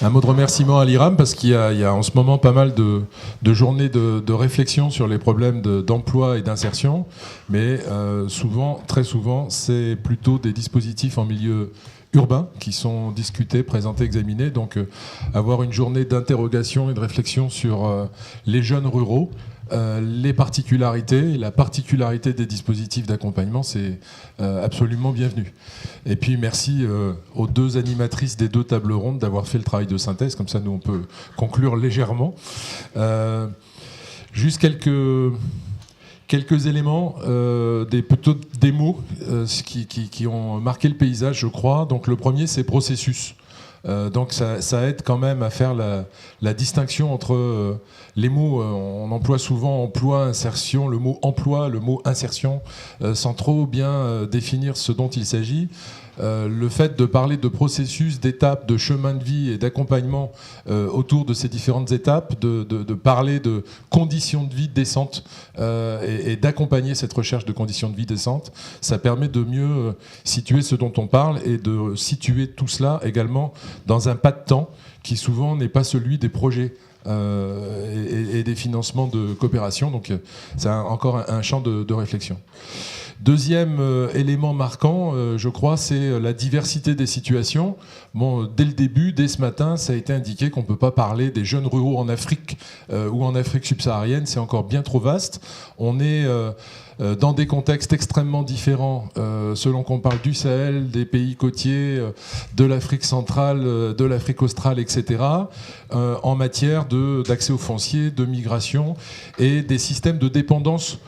Un mot de remerciement à l'IRAM parce qu'il y a en ce moment pas mal de journées de réflexion sur les problèmes d'emploi et d'insertion, mais très souvent, c'est plutôt des dispositifs en milieu urbain qui sont discutés, présentés, examinés. Donc avoir une journée d'interrogation et de réflexion sur les jeunes ruraux, les particularités, la particularité des dispositifs d'accompagnement, c'est absolument bienvenu. Et puis merci aux deux animatrices des deux tables rondes d'avoir fait le travail de synthèse, comme ça nous on peut conclure légèrement. Juste quelques éléments, des mots qui ont marqué le paysage, je crois. Donc le premier, c'est processus. Donc ça aide quand même à faire la distinction entre les mots. On emploie souvent emploi, insertion, le mot emploi, le mot insertion, sans trop bien définir ce dont il s'agit. Le fait de parler de processus, d'étapes, de chemin de vie et d'accompagnement autour de ces différentes étapes, de parler de conditions de vie décentes et d'accompagner cette recherche de conditions de vie décentes, ça permet de mieux situer ce dont on parle et de situer tout cela également dans un pas de temps qui souvent n'est pas celui des projets et des financements de coopération. Donc c'est encore un champ de réflexion. Deuxième élément marquant, je crois, c'est la diversité des situations. Bon, dès le début, dès ce matin, ça a été indiqué qu'on ne peut pas parler des jeunes ruraux en Afrique ou en Afrique subsaharienne, c'est encore bien trop vaste. On est dans des contextes extrêmement différents, selon qu'on parle du Sahel, des pays côtiers, de l'Afrique centrale, de l'Afrique australe, etc., en matière d'accès aux fonciers, de migration et des systèmes de dépendance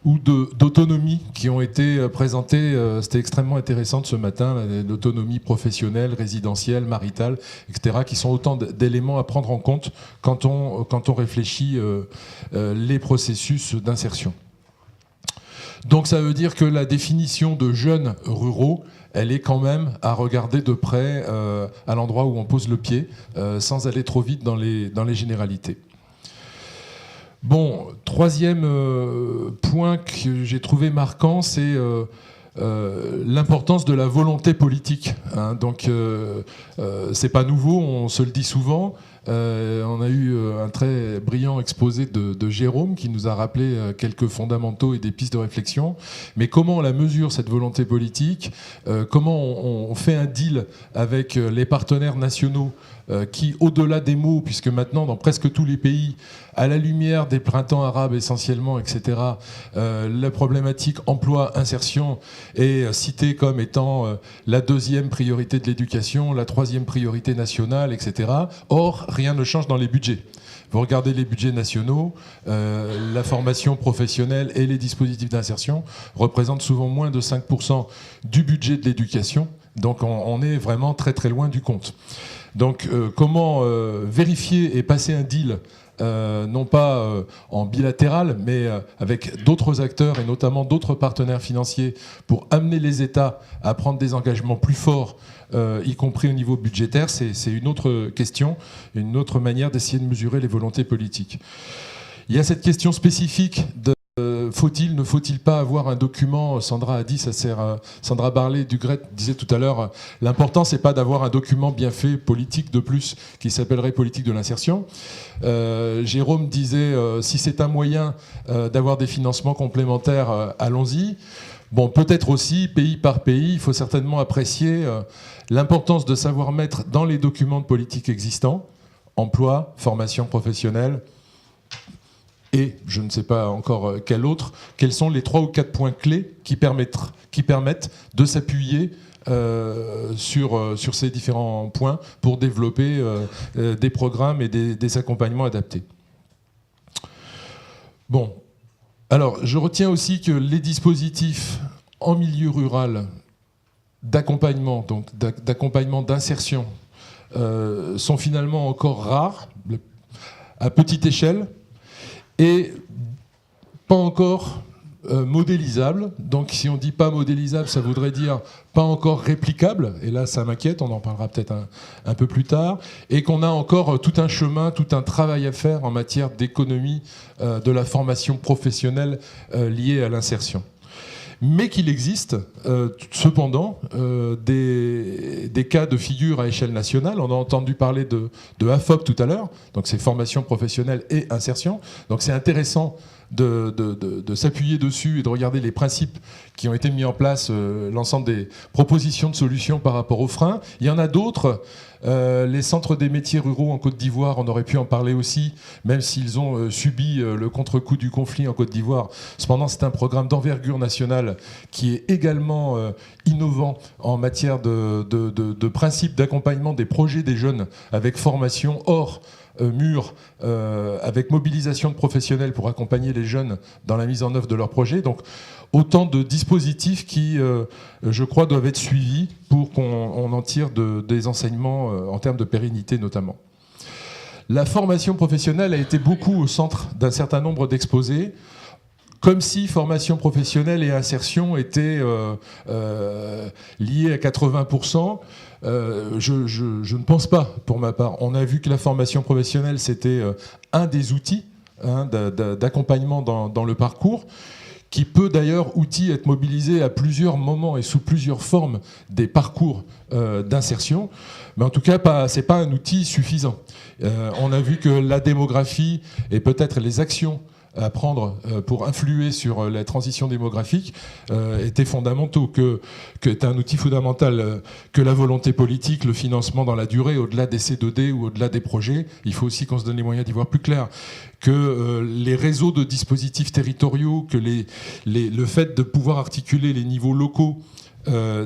ou d'autonomie qui ont été présentés. C'était extrêmement intéressant ce matin, l'autonomie professionnelle, résidentielle, maritale, etc., qui sont autant d'éléments à prendre en compte quand on réfléchit les processus d'insertion. Donc ça veut dire que la définition de jeunes ruraux, elle est quand même à regarder de près à l'endroit où on pose le pied, sans aller trop vite dans les généralités. Bon, troisième point que j'ai trouvé marquant, c'est l'importance de la volonté politique. Hein. Donc, c'est pas nouveau, on se le dit souvent. On a eu un très brillant exposé de Jérôme qui nous a rappelé quelques fondamentaux et des pistes de réflexion. Mais comment on la mesure, cette volonté politique ? Comment on fait un deal avec les partenaires nationaux qui, au-delà des mots, puisque maintenant, dans presque tous les pays, à la lumière des printemps arabes essentiellement, etc., la problématique emploi-insertion est citée comme étant la deuxième priorité de l'éducation, la troisième priorité nationale, etc. Or, rien ne change dans les budgets. Vous regardez les budgets nationaux, la formation professionnelle et les dispositifs d'insertion représentent souvent moins de 5% du budget de l'éducation. Donc on est vraiment très très loin du compte. Donc comment vérifier et passer un deal non pas en bilatéral, mais avec d'autres acteurs et notamment d'autres partenaires financiers pour amener les États à prendre des engagements plus forts, y compris au niveau budgétaire, c'est une autre question, une autre manière d'essayer de mesurer les volontés politiques. Il y a cette question spécifique de faut-il, ne faut-il pas avoir un document ? Sandra a dit, Sandra Barlet-Dugret disait tout à l'heure, l'important c'est pas d'avoir un document bien fait politique de plus qui s'appellerait politique de l'insertion. Jérôme disait, si c'est un moyen d'avoir des financements complémentaires, allons-y. Bon, peut-être aussi, pays par pays, il faut certainement apprécier l'importance de savoir mettre dans les documents de politique existants, emploi, formation professionnelle, et je ne sais pas encore quels sont les 3 ou 4 points clés qui permettent de s'appuyer sur ces différents points pour développer des programmes et des accompagnements adaptés. Bon, alors je retiens aussi que les dispositifs en milieu rural d'accompagnement, donc d'accompagnement d'insertion, sont finalement encore rares, à petite échelle, et pas encore modélisable. Donc si on dit pas modélisable, ça voudrait dire pas encore réplicable, et là ça m'inquiète, on en parlera peut-être un peu plus tard, et qu'on a encore tout un chemin, tout un travail à faire en matière d'économie de la formation professionnelle liée à l'insertion. mais qu'il existe cependant des cas de figure à échelle nationale. On a entendu parler de AFOP tout à l'heure, donc c'est formation professionnelle et insertion. Donc c'est intéressant de s'appuyer dessus et de regarder les principes qui ont été mis en place, l'ensemble des propositions de solutions par rapport aux freins. Il y en a d'autres. Les centres des métiers ruraux en Côte d'Ivoire, on aurait pu en parler aussi, même s'ils ont subi le contre-coup du conflit en Côte d'Ivoire. Cependant, c'est un programme d'envergure nationale qui est également innovant en matière de principes d'accompagnement des projets des jeunes avec formation hors mur, avec mobilisation de professionnels pour accompagner les jeunes dans la mise en œuvre de leurs projets. Donc autant de dispositifs qui, je crois, doivent être suivis pour qu'on en tire des enseignements en termes de pérennité notamment. La formation professionnelle a été beaucoup au centre d'un certain nombre d'exposés, comme si formation professionnelle et insertion étaient liées à 80%. Je ne pense pas, pour ma part. On a vu que la formation professionnelle, c'était un des outils d'accompagnement dans le parcours, qui peut d'ailleurs, outil, être mobilisé à plusieurs moments et sous plusieurs formes des parcours d'insertion. Mais en tout cas, ce n'est pas un outil suffisant. On a vu que la démographie et peut-être les actions à prendre pour influer sur la transition démographique étaient fondamentaux, que est un outil fondamental, que la volonté politique, le financement dans la durée, au-delà des C2D ou au-delà des projets. Il faut aussi qu'on se donne les moyens d'y voir plus clair, que les réseaux de dispositifs territoriaux, que le fait de pouvoir articuler les niveaux locaux,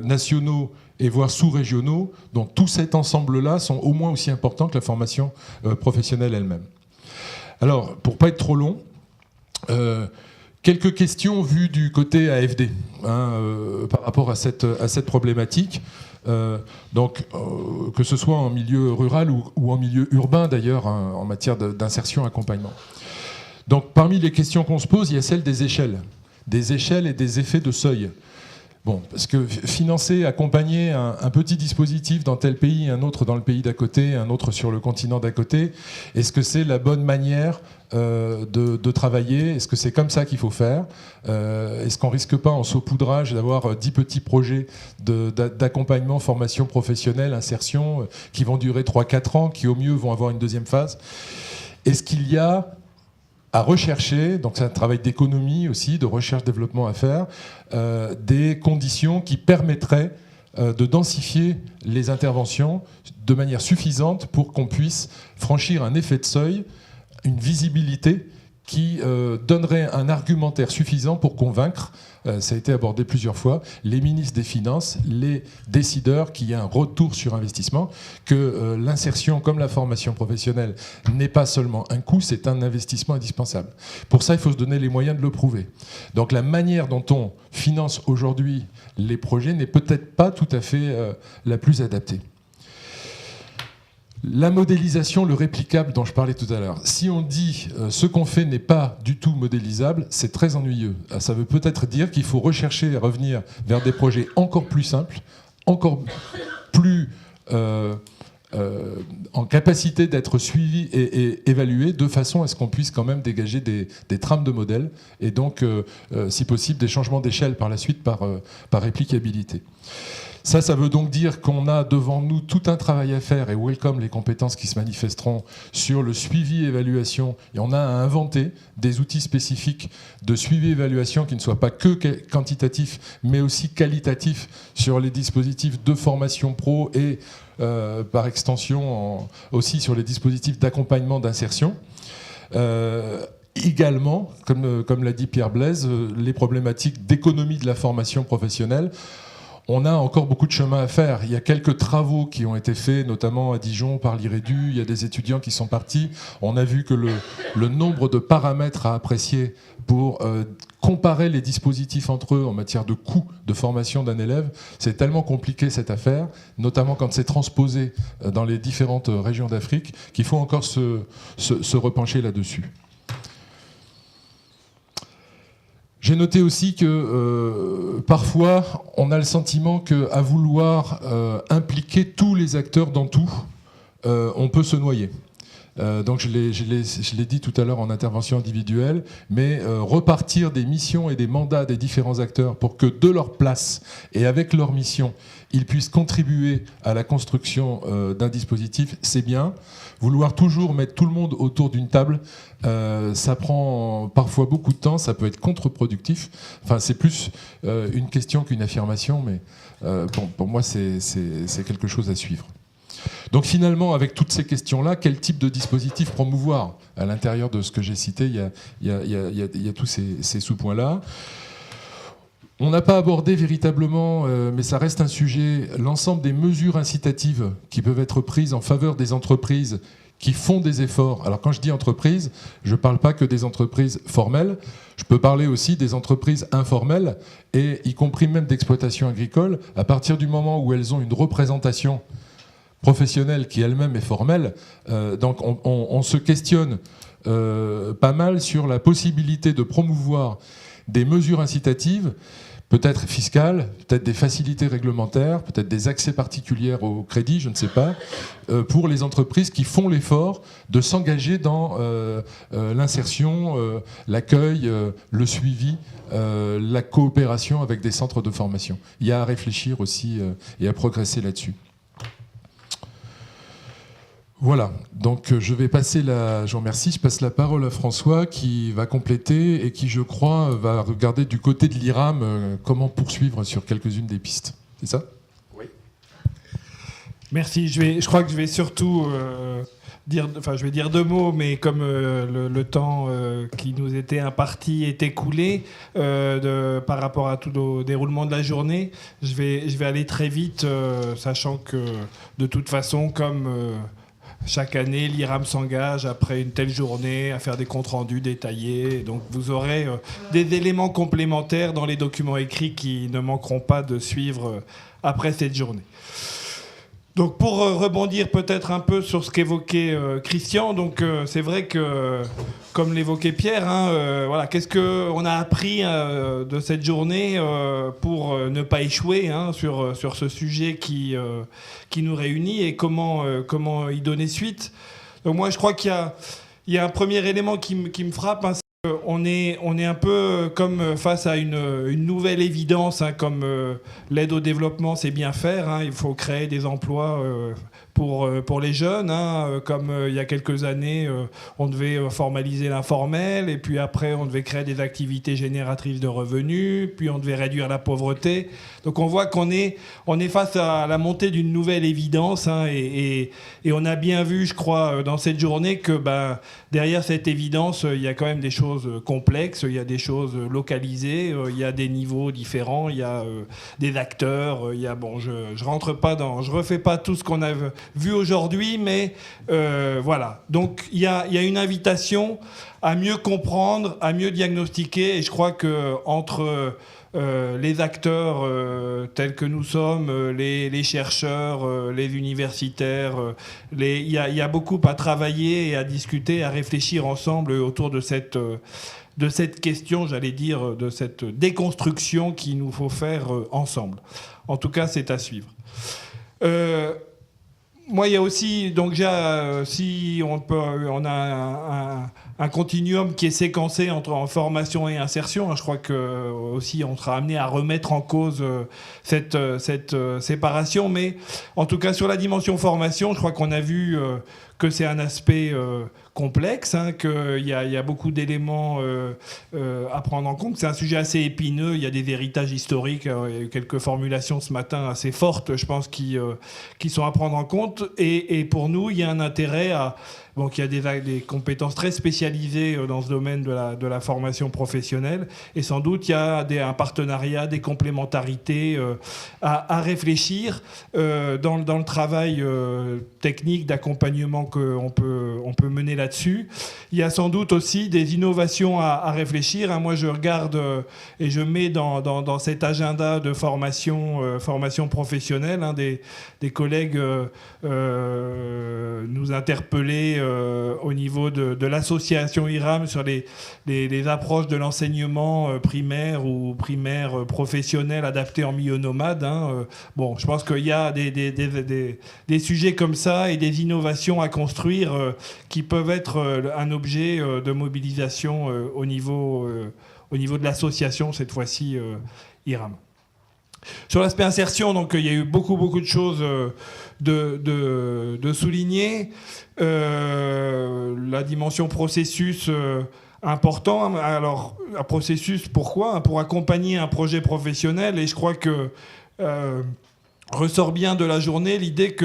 nationaux et voire sous-régionaux, donc tout cet ensemble-là sont au moins aussi importants que la formation professionnelle elle-même. Alors, pour ne pas être trop long, quelques questions vues du côté AFD par rapport à cette problématique. Que ce soit en milieu rural ou en milieu urbain d'ailleurs, en matière d'insertion, accompagnement. Donc parmi les questions qu'on se pose, il y a celle des échelles et des effets de seuil. Bon, parce que financer, accompagner un petit dispositif dans tel pays, un autre dans le pays d'à côté, un autre sur le continent d'à côté, est-ce que c'est la bonne manière de travailler? Est-ce que c'est comme ça qu'il faut faire? Est-ce qu'on risque pas en saupoudrage d'avoir 10 petits projets d'accompagnement, formation professionnelle, insertion, qui vont durer 3-4 ans, qui au mieux vont avoir une deuxième phase? Est-ce qu'il y a à rechercher, donc c'est un travail d'économie aussi, de recherche-développement à faire, des conditions qui permettraient de densifier les interventions de manière suffisante pour qu'on puisse franchir un effet de seuil, une visibilité qui donnerait un argumentaire suffisant pour convaincre, ça a été abordé plusieurs fois, les ministres des Finances, les décideurs, qu'il y ait un retour sur investissement, que l'insertion comme la formation professionnelle n'est pas seulement un coût, c'est un investissement indispensable. Pour ça, il faut se donner les moyens de le prouver. Donc la manière dont on finance aujourd'hui les projets n'est peut-être pas tout à fait la plus adaptée. La modélisation, le réplicable dont je parlais tout à l'heure. Si on dit ce qu'on fait n'est pas du tout modélisable, c'est très ennuyeux. Ça veut peut-être dire qu'il faut rechercher et revenir vers des projets encore plus simples, encore plus en capacité d'être suivis et évalués de façon à ce qu'on puisse quand même dégager des trames de modèles et donc, si possible, des changements d'échelle par la suite par réplicabilité. Ça veut donc dire qu'on a devant nous tout un travail à faire et welcome les compétences qui se manifesteront sur le suivi et évaluation. Et on a à inventer des outils spécifiques de suivi et évaluation qui ne soient pas que quantitatifs, mais aussi qualitatifs sur les dispositifs de formation pro et par extension aussi sur les dispositifs d'accompagnement d'insertion. Également, comme l'a dit Pierre Blaise, les problématiques d'économie de la formation professionnelle. On a encore beaucoup de chemin à faire. Il y a quelques travaux qui ont été faits, notamment à Dijon par l'IREDU. Il y a des étudiants qui sont partis. On a vu que le nombre de paramètres à apprécier pour comparer les dispositifs entre eux en matière de coût de formation d'un élève, c'est tellement compliqué cette affaire, notamment quand c'est transposé dans les différentes régions d'Afrique, qu'il faut encore se repencher là-dessus. J'ai noté aussi que parfois, on a le sentiment qu'à vouloir impliquer tous les acteurs dans tout, on peut se noyer. Donc je l'ai dit tout à l'heure en intervention individuelle, mais repartir des missions et des mandats des différents acteurs pour que de leur place et avec leur mission, ils puissent contribuer à la construction d'un dispositif, c'est bien. Vouloir toujours mettre tout le monde autour d'une table, ça prend parfois beaucoup de temps, ça peut être contre-productif. Enfin, c'est plus une question qu'une affirmation, mais pour moi, c'est quelque chose à suivre. Donc finalement, avec toutes ces questions-là, quel type de dispositif promouvoir? À l'intérieur de ce que j'ai cité, il y a tous ces sous-points-là. On n'a pas abordé véritablement, mais ça reste un sujet, l'ensemble des mesures incitatives qui peuvent être prises en faveur des entreprises qui font des efforts. Alors quand je dis entreprises, je ne parle pas que des entreprises formelles, je peux parler aussi des entreprises informelles, et y compris même d'exploitation agricole, à partir du moment où elles ont une représentation professionnelle qui elle-même est formelle. Donc on se questionne pas mal sur la possibilité de promouvoir des mesures incitatives, peut-être fiscales, peut-être des facilités réglementaires, peut-être des accès particuliers au crédit, je ne sais pas, pour les entreprises qui font l'effort de s'engager dans l'insertion, l'accueil, le suivi, la coopération avec des centres de formation. Il y a à réfléchir aussi et à progresser là-dessus. Voilà, donc je vais passer je vous remercie, je passe la parole à François qui va compléter et qui, je crois, va regarder du côté de l'IRAM comment poursuivre sur quelques-unes des pistes. C'est ça? Oui. Merci, je crois que je vais surtout je vais dire deux mots, mais comme le temps qui nous était imparti est écoulé par rapport à tout le déroulement de la journée, je vais aller très vite, sachant que de toute façon, comme... chaque année, l'IRAM s'engage après une telle journée à faire des comptes rendus détaillés. Donc vous aurez des éléments complémentaires dans les documents écrits qui ne manqueront pas de suivre après cette journée. Donc pour rebondir peut-être un peu sur ce qu'évoquait Christian, donc c'est vrai que, comme l'évoquait Pierre, voilà, qu'est-ce qu'on a appris de cette journée pour ne pas échouer sur ce sujet qui nous réunit et comment y donner suite. Donc moi je crois qu'il y a un premier élément qui me frappe, on est un peu comme face à une nouvelle évidence, comme l'aide au développement, c'est bien faire. Il faut créer des emplois pour les jeunes. Comme il y a quelques années, on devait formaliser l'informel, et puis après, on devait créer des activités génératrices de revenus, puis on devait réduire la pauvreté. Donc on voit qu'on est face à la montée d'une nouvelle évidence, et on a bien vu, je crois, dans cette journée que derrière cette évidence, il y a quand même des choses complexes, il y a des choses localisées, il y a des niveaux différents, il y a des acteurs, je refais pas tout ce qu'on a vu aujourd'hui, mais voilà. Donc il y a une invitation à mieux comprendre, à mieux diagnostiquer, et je crois que entre les acteurs tels que nous sommes, les chercheurs, les universitaires, il y a beaucoup à travailler et à discuter, à réfléchir ensemble autour de cette question, j'allais dire, de cette déconstruction qu'il nous faut faire ensemble. En tout cas, c'est à suivre. Moi, il y a aussi, donc si on a un continuum qui est séquencé en formation et insertion. Je crois que aussi on sera amené à remettre en cause cette séparation, mais en tout cas sur la dimension formation, je crois qu'on a vu que c'est un aspect complexe, qu'il y a beaucoup d'éléments à prendre en compte. C'est un sujet assez épineux, il y a des héritages historiques, il y a eu quelques formulations ce matin assez fortes, je pense, qui sont à prendre en compte. Et pour nous, il y a un intérêt à... Donc il y a des compétences très spécialisées dans ce domaine de la formation professionnelle, et sans doute il y a un partenariat, des complémentarités à réfléchir dans le travail technique d'accompagnement qu'on peut mener là-dessus. Il y a sans doute aussi des innovations à réfléchir. Moi je regarde et je mets dans cet agenda de formation professionnelle, des collègues nous interpellaient au niveau de l'association IRAM sur les approches de l'enseignement primaire ou primaire professionnel adapté en milieu nomade. Bon, je pense qu'il y a des sujets comme ça et des innovations à construire qui peuvent être un objet de mobilisation au niveau de l'association, cette fois-ci IRAM. Sur l'aspect insertion, donc, il y a eu beaucoup de choses de souligner. La dimension processus important. Alors, un processus, pourquoi ? Pour accompagner un projet professionnel. Et je crois que ressort bien de la journée l'idée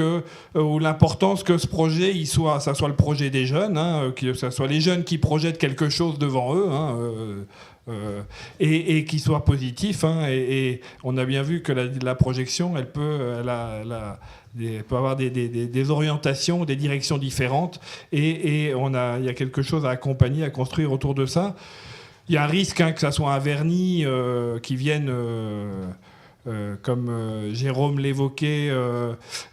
ou l'importance que ce projet, ça soit le projet des jeunes, que ça soit les jeunes qui projettent quelque chose devant eux, et qui soit positif. Et on a bien vu que la projection, elle peut avoir des orientations, des directions différentes, et il y a quelque chose à accompagner, à construire autour de ça. Il y a un risque que ça soit un vernis qui vienne... comme Jérôme l'évoquait,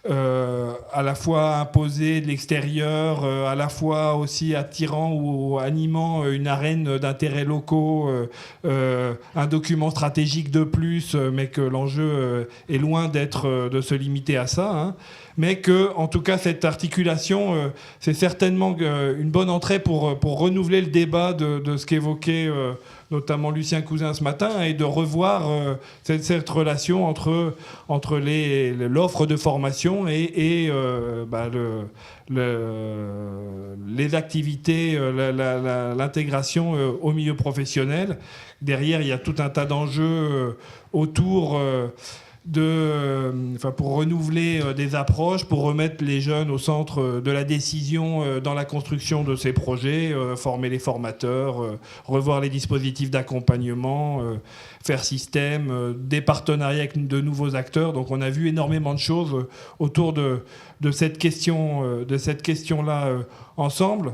à la fois imposé de l'extérieur, à la fois aussi attirant ou animant une arène d'intérêts locaux, un document stratégique de plus, mais que l'enjeu est loin de se limiter à ça. Mais que, en tout cas, cette articulation, c'est certainement une bonne entrée pour renouveler le débat de ce qu'évoquait notamment Lucien Cousin ce matin, et de revoir cette relation entre l'offre de formation et les activités, l'intégration au milieu professionnel. Derrière, il y a tout un tas d'enjeux autour... pour renouveler des approches, pour remettre les jeunes au centre de la décision dans la construction de ces projets, former les formateurs, revoir les dispositifs d'accompagnement, faire système, des partenariats avec de nouveaux acteurs. Donc on a vu énormément de choses autour de cette question-là ensemble.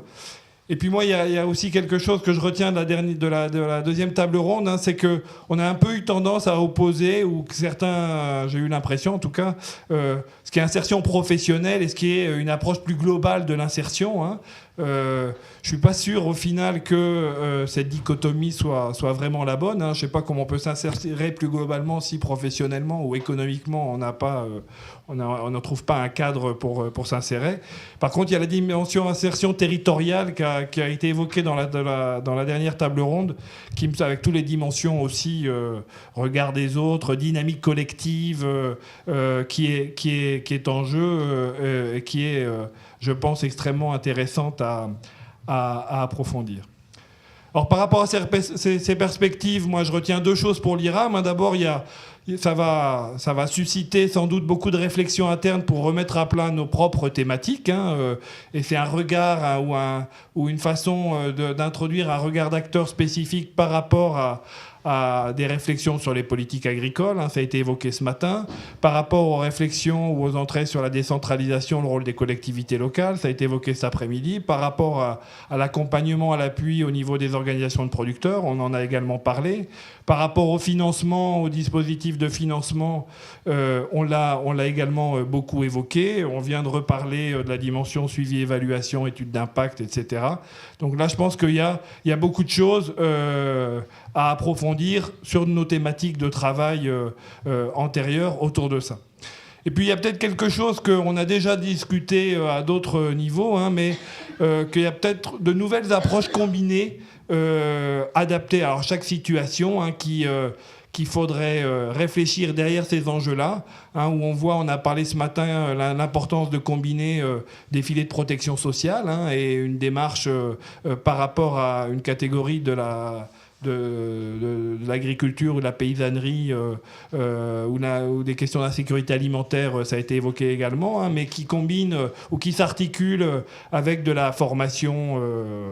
Et puis moi, il y a aussi quelque chose que je retiens de la deuxième table ronde, c'est qu'on a un peu eu tendance à opposer, ou que certains, j'ai eu l'impression en tout cas, ce qui est insertion professionnelle et ce qui est une approche plus globale de l'insertion. Je suis pas sûr au final que cette dichotomie soit vraiment la bonne. Je sais pas comment on peut s'insérer plus globalement si professionnellement ou économiquement on ne trouve pas un cadre pour s'insérer. Par contre, il y a la dimension insertion territoriale qui a été évoquée dans la dernière table ronde, avec toutes les dimensions aussi, regard des autres, dynamique collective, qui est en jeu et qui est, je pense, extrêmement intéressante à approfondir. Alors, par rapport à ces perspectives, moi, je retiens deux choses pour l'IRAM. D'abord, ça va susciter sans doute beaucoup de réflexions internes pour remettre à plat nos propres thématiques. Et c'est un regard ou une façon d'introduire un regard d'acteur spécifique par rapport à des réflexions sur les politiques agricoles, ça a été évoqué ce matin, par rapport aux réflexions ou aux entrées sur la décentralisation, le rôle des collectivités locales, ça a été évoqué cet après-midi, par rapport à l'accompagnement, à l'appui au niveau des organisations de producteurs, on en a également parlé, par rapport au financement, au dispositif de financement, on l'a également beaucoup évoqué, on vient de reparler de la dimension suivi, évaluation, étude d'impact, etc. Donc là, je pense qu'il y a beaucoup de choses à approfondir sur nos thématiques de travail antérieures autour de ça. Et puis il y a peut-être quelque chose qu'on a déjà discuté à d'autres niveaux, mais qu'il y a peut-être de nouvelles approches combinées, adaptées à chaque situation, qu'il faudrait réfléchir derrière ces enjeux-là, où on a parlé ce matin l'importance de combiner des filets de protection sociale et une démarche par rapport à une catégorie de l'agriculture ou de la paysannerie ou des questions d'insécurité alimentaire, ça a été évoqué également, mais qui combine ou qui s'articule avec de la formation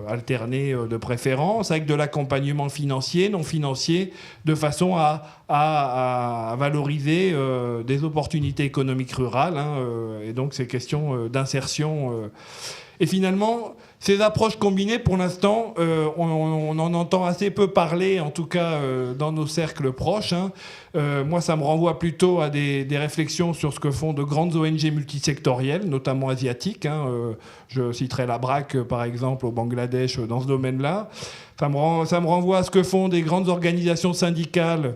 alternée de préférence, avec de l'accompagnement financier, non financier, de façon à valoriser des opportunités économiques rurales, et donc ces questions d'insertion. Et finalement, ces approches combinées, pour l'instant, on en entend assez peu parler, en tout cas dans nos cercles proches. Hein. Moi, ça me renvoie plutôt à des réflexions sur ce que font de grandes ONG multisectorielles, notamment asiatiques. Hein. Je citerai la BRAC, par exemple, au Bangladesh, dans ce domaine-là. Ça me renvoie à ce que font des grandes organisations syndicales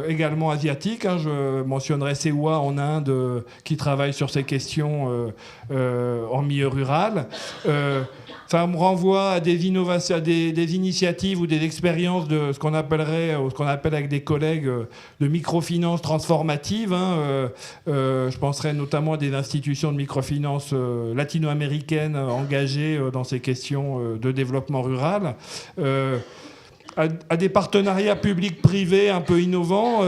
également asiatiques. Hein. Je mentionnerai Sewa en Inde qui travaille sur ces questions en milieu rural. Ça me renvoie à des innovations, à des initiatives ou des expériences de ce qu'on appellerait, ou ce qu'on appelle avec des collègues, de microfinance transformative. Hein. Je penserais notamment à des institutions de microfinance latino-américaines engagées dans ces questions de développement rural. À des partenariats publics-privés un peu innovants.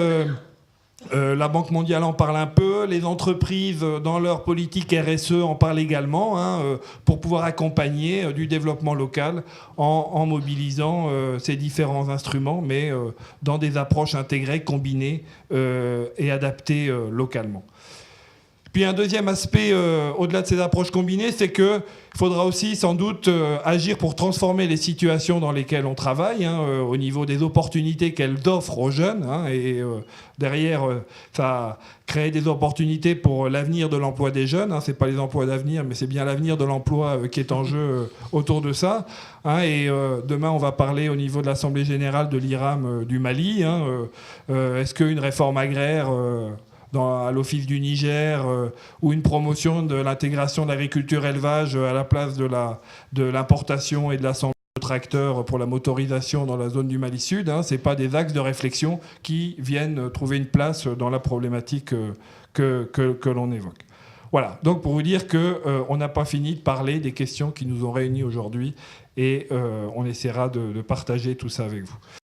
La Banque mondiale en parle un peu, les entreprises dans leur politique RSE en parlent également, hein, pour pouvoir accompagner du développement local en mobilisant ces différents instruments, mais dans des approches intégrées, combinées et adaptées localement. Puis un deuxième aspect, au-delà de ces approches combinées, c'est qu'il faudra aussi sans doute agir pour transformer les situations dans lesquelles on travaille, hein, au niveau des opportunités qu'elles offrent aux jeunes. Hein, et derrière, ça crée des opportunités pour l'avenir de l'emploi des jeunes. Hein, ce n'est pas les emplois d'avenir, mais c'est bien l'avenir de l'emploi qui est en jeu autour de ça. Hein, et demain, on va parler au niveau de l'Assemblée générale de l'IRAM du Mali. Hein, est-ce qu'une réforme agraire... à l'Office du Niger, ou une promotion de l'intégration de l'agriculture-élevage à la place de l'importation et de l'assemblage de tracteurs pour la motorisation dans la zone du Mali Sud. Hein, ce n'est pas des axes de réflexion qui viennent trouver une place dans la problématique que l'on évoque. Voilà, donc pour vous dire qu'on n'a pas fini de parler des questions qui nous ont réunis aujourd'hui et on essaiera de partager tout ça avec vous.